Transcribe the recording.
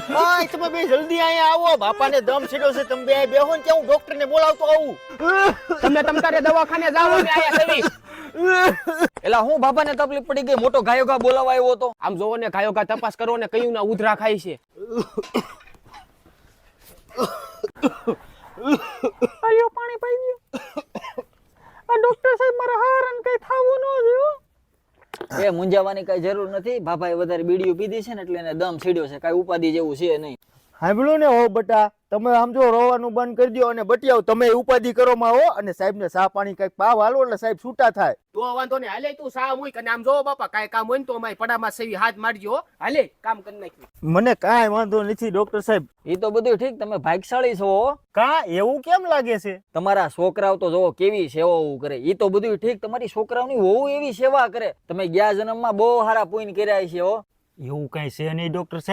હા તમે બે જલ્દી અહીંયા આવો, બાપાને દમ છેડ્યો છે. તમે બે બેહો ને, હું ડોક્ટર ને બોલાવતો આવું. તમે તમતારે દવાખાને જાઓ, અમે આયા સેવી. એલા હું બાપાને તકલીફ પડી ગઈ, મોટો ગાયો ગા બોલાવા આવ્યો તો. આમ જોવો ને, ગાયો ગા તપાસ કરો ને, કયું ના ઉધરા ખાય છે. આયો પાણી પી ગયો. આ ડોક્ટર સાહેબ મારા હારણ કઈ થાવું ન જોયું. એ મુંજાવાની કઈ જરૂર નથી, બાપાએ વધારે બીડીઓ પીધી છે ને એટલે એને દમ છેડ્યો છે, કઈ ઉપાધિ જેવું છે નહીં. સાંભળ્યું ને હો બટા, તમે આમ જો રોવાનું બંધ કરી દો અને બટિયાઓ તમે ઉપાધિ કરો માં હો, અને સાહેબ ને સા પાણી કઈક પાવ હાલો એટલે સાહેબ છૂટા થાય. તો વાંધો ને, હાલે તું સા મુઈ કને. આમ જોવો બાપા, કાઈ કામ હોય ને તો અમારી પડામાં સેવી હાથ મારજો. હાલે કામ કરી નાખ્યું. મને કાંઈ વાંધો નથી ડોક્ટર સાહેબ. એ તો બધું ઠીક, તમે ભાગ્યશાળી છો હો. કા એવું કેમ લાગે છે? તમારા છોકરાઓ તો જોવો કેવી સેવાઓ કરે. એ તો બધું ઠીક, તમારી છોકરાઓની બહુ એવી સેવા કરે. તમે ગયા જન્મમાં બહુ સારા પુણ્ય કર્યા છે હો. એવું કઈ છે નહીં ડોક્ટર સાહેબ.